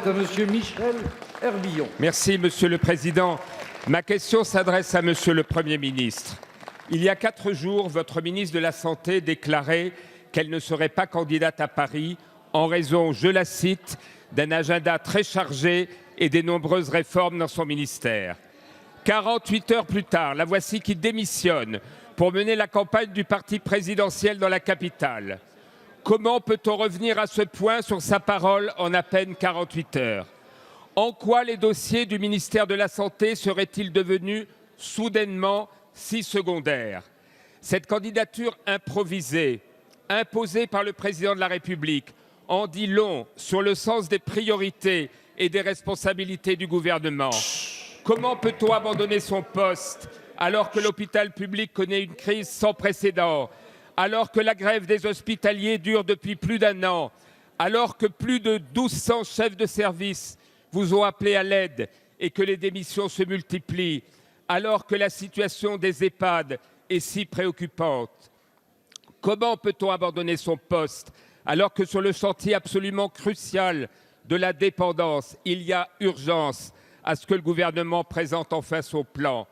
est à Monsieur Michel Herbillon. Merci, Monsieur le Président. Ma question s'adresse à Monsieur le Premier ministre. Il y a 4 jours, votre ministre de la Santé déclarait qu'elle ne serait pas candidate à Paris en raison, je la cite, d'un agenda très chargé et des nombreuses réformes dans son ministère. 48 heures plus tard, la voici qui démissionne pour mener la campagne du parti présidentiel dans la capitale. Comment peut-on revenir à ce point sur sa parole en à peine 48 heures? En quoi les dossiers du ministère de la Santé seraient-ils devenus soudainement si secondaires? Cette candidature improvisée, imposée par le président de la République, en dit long sur le sens des priorités et des responsabilités du gouvernement. Comment peut-on abandonner son poste alors que l'hôpital public connaît une crise sans précédent, alors que la grève des hospitaliers dure depuis plus d'1 an, alors que plus de 1200 chefs de service vous ont appelé à l'aide et que les démissions se multiplient, alors que la situation des EHPAD est si préoccupante? Comment peut-on abandonner son poste alors que sur le chantier absolument crucial de la dépendance, il y a urgence à ce que le gouvernement présente enfin son plan?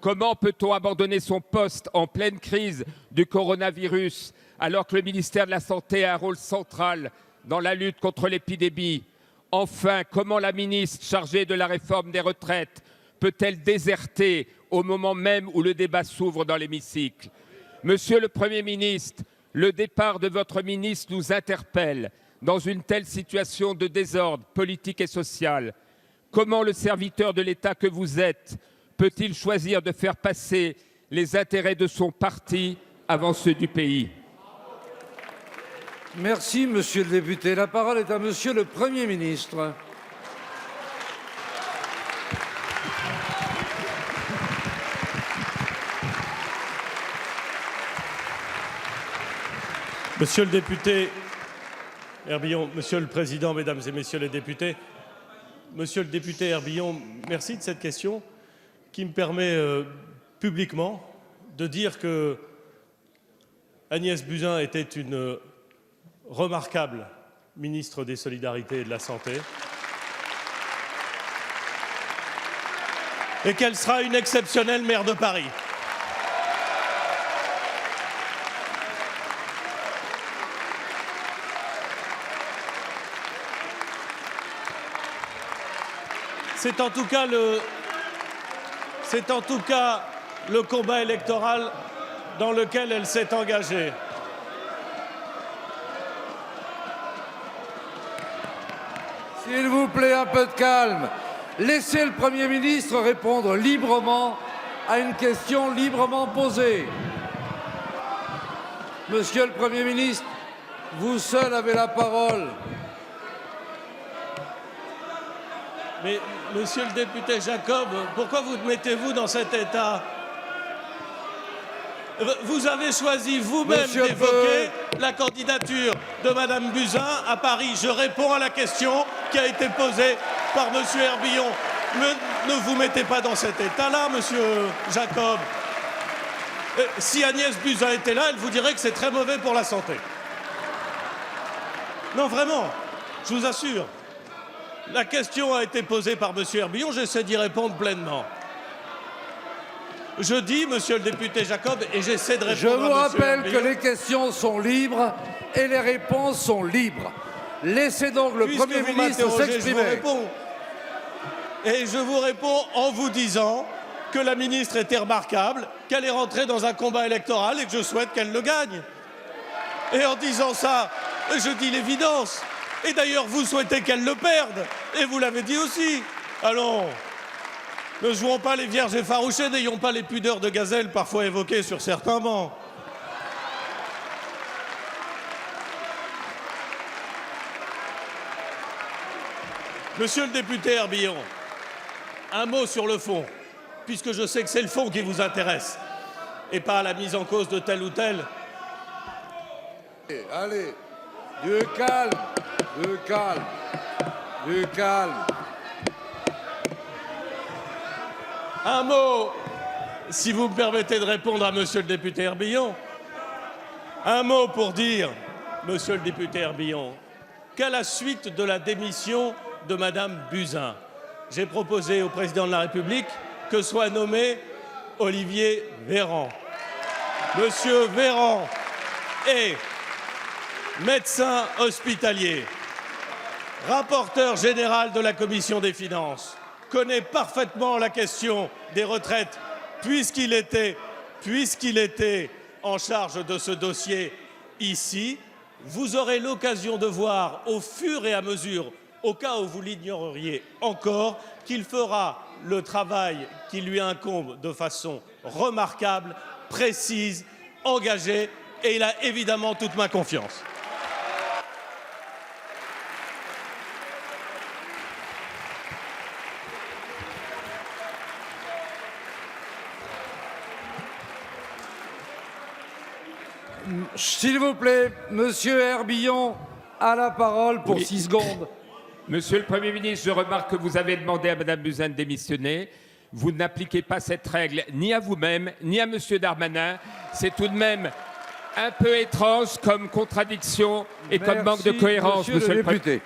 Comment peut-on abandonner son poste en pleine crise du coronavirus alors que le ministère de la Santé a un rôle central dans la lutte contre l'épidémie? Enfin, comment la ministre chargée de la réforme des retraites peut-elle déserter au moment même où le débat s'ouvre dans l'hémicycle? Monsieur le Premier ministre, le départ de votre ministre nous interpelle dans une telle situation de désordre politique et social. Comment le serviteur de l'État que vous êtes peut-il choisir de faire passer les intérêts de son parti avant ceux du pays? Merci, Monsieur le député. La parole est à Monsieur le Premier ministre. Monsieur le député Herbillon, Monsieur le Président, Mesdames et Messieurs les députés, Monsieur le député Herbillon, merci de cette question qui me permet publiquement de dire que Agnès Buzyn était une remarquable ministre des Solidarités et de la Santé et qu'elle sera une exceptionnelle maire de Paris. C'est en tout cas le combat électoral dans lequel elle s'est engagée. S'il vous plaît, un peu de calme. Laissez le Premier ministre répondre librement à une question librement posée. Monsieur le Premier ministre, vous seul avez la parole. Mais, monsieur le député Jacob, pourquoi vous mettez-vous dans cet état? Vous avez choisi vous-même d'évoquer la candidature de Madame Buzyn à Paris. Je réponds à la question qui a été posée par Monsieur Herbillon. Ne vous mettez pas dans cet état-là, Monsieur Jacob. Si Agnès Buzyn était là, elle vous dirait que c'est très mauvais pour la santé. Non, vraiment, je vous assure. La question a été posée par M. Herbillon, j'essaie d'y répondre pleinement. Je dis, monsieur le député Jacob, et j'essaie de répondre à M. Je vous rappelle Herbillon, que les questions sont libres et les réponses sont libres. Laissez donc le Premier ministre s'exprimer. Et je vous réponds en vous disant que la ministre était remarquable, qu'elle est rentrée dans un combat électoral et que je souhaite qu'elle le gagne. Et en disant ça, je dis l'évidence. Et d'ailleurs, vous souhaitez qu'elle le perde. Et vous l'avez dit aussi. Allons, ne jouons pas les vierges effarouchées, n'ayons pas les pudeurs de gazelle parfois évoquées sur certains bancs. Monsieur le député Herbillon, un mot sur le fond, puisque je sais que c'est le fond qui vous intéresse, et pas la mise en cause de tel ou tel. Allez, du calme, du calme, du calme. Un mot, si vous me permettez de répondre à monsieur le député Herbillon, un mot pour dire, monsieur le député Herbillon, qu'à la suite de la démission de Madame Buzyn. J'ai proposé au président de la République que soit nommé Olivier Véran. Monsieur Véran est médecin hospitalier, rapporteur général de la Commission des finances, connaît parfaitement la question des retraites puisqu'il était en charge de ce dossier ici. Vous aurez l'occasion de voir au fur et à mesure, au cas où vous l'ignoreriez encore, qu'il fera le travail qui lui incombe de façon remarquable, précise, engagée, et il a évidemment toute ma confiance. S'il vous plaît, Monsieur Herbillon a la parole pour 6 secondes. Monsieur le Premier ministre, je remarque que vous avez demandé à Madame Buzyn de démissionner. Vous n'appliquez pas cette règle ni à vous-même, ni à Monsieur Darmanin. C'est tout de même un peu étrange comme contradiction et comme manque de cohérence, Monsieur le Monsieur le Premier député.